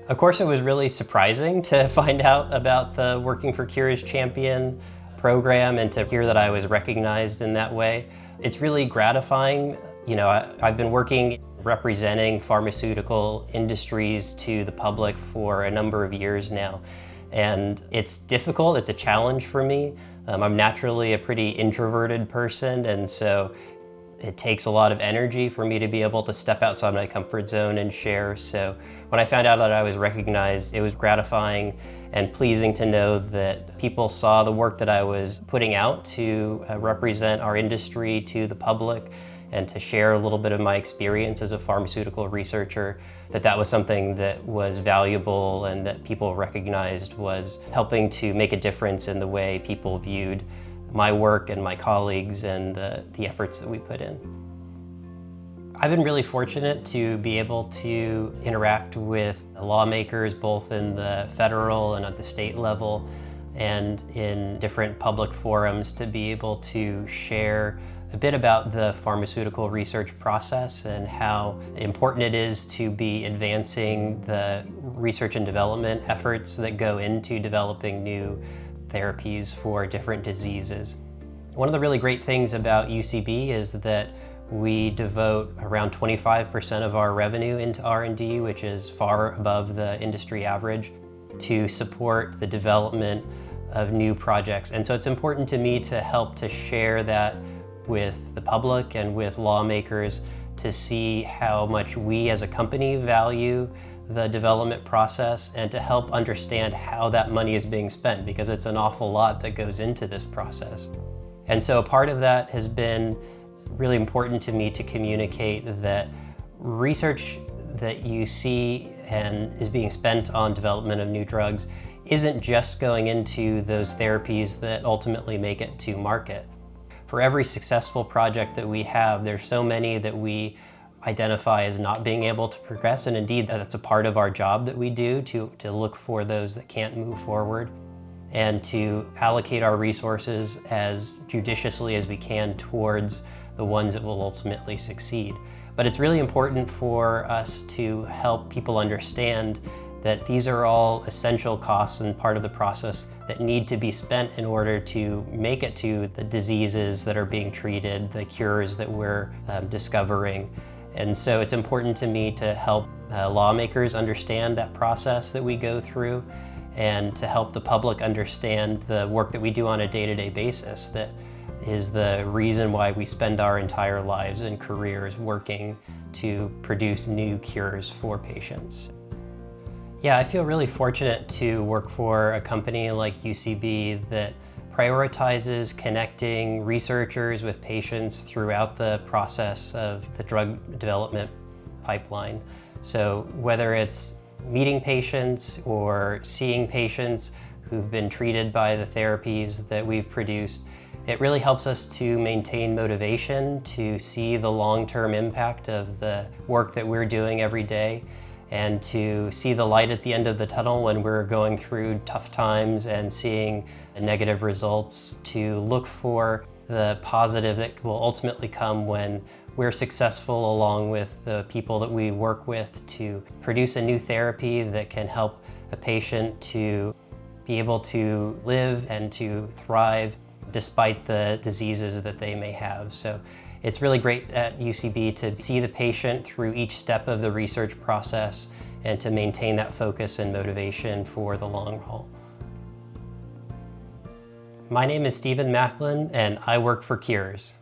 Of course, it was really surprising to find out about the Working for Cures Champion program and to hear that I was recognized in that way. It's really gratifying. You know, I've been working representing pharmaceutical industries to the public for a number of years now. And it's difficult, it's a challenge for me. I'm naturally a pretty introverted person, and so it takes a lot of energy for me to be able to step outside my comfort zone and share. So when I found out that I was recognized, it was gratifying and pleasing to know that people saw the work that I was putting out to represent our industry to the public and to share a little bit of my experience as a pharmaceutical researcher, that was something that was valuable and that people recognized was helping to make a difference in the way people viewed my work and my colleagues and the efforts that we put in. I've been really fortunate to be able to interact with lawmakers both in the federal and at the state level and in different public forums to be able to share a bit about the pharmaceutical research process and how important it is to be advancing the research and development efforts that go into developing new therapies for different diseases. One of the really great things about UCB is that we devote around 25% of our revenue into R&D, which is far above the industry average, to support the development of new projects. And so it's important to me to help to share that with the public and with lawmakers to see how much we as a company value the development process and to help understand how that money is being spent, because it's an awful lot that goes into this process. And so part of that has been really important to me to communicate that research that you see and is being spent on development of new drugs isn't just going into those therapies that ultimately make it to market. For every successful project that we have, there's so many that we identify as not being able to progress, and indeed that's a part of our job that we do to look for those that can't move forward and to allocate our resources as judiciously as we can towards the ones that will ultimately succeed. But it's really important for us to help people understand that these are all essential costs and part of the process that need to be spent in order to make it to the diseases that are being treated, the cures that we're discovering. And so it's important to me to help lawmakers understand that process that we go through and to help the public understand the work that we do on a day-to-day basis that is the reason why we spend our entire lives and careers working to produce new cures for patients. Yeah, I feel really fortunate to work for a company like UCB that prioritizes connecting researchers with patients throughout the process of the drug development pipeline. So whether it's meeting patients or seeing patients who've been treated by the therapies that we've produced, it really helps us to maintain motivation to see the long-term impact of the work that we're doing every day and to see the light at the end of the tunnel when we're going through tough times and seeing negative results, to look for the positive that will ultimately come when we're successful along with the people that we work with to produce a new therapy that can help a patient to be able to live and to thrive despite the diseases that they may have. So it's really great at UCB to see the patient through each step of the research process and to maintain that focus and motivation for the long haul. My name is Stephen Mayclin, and I work for Cures.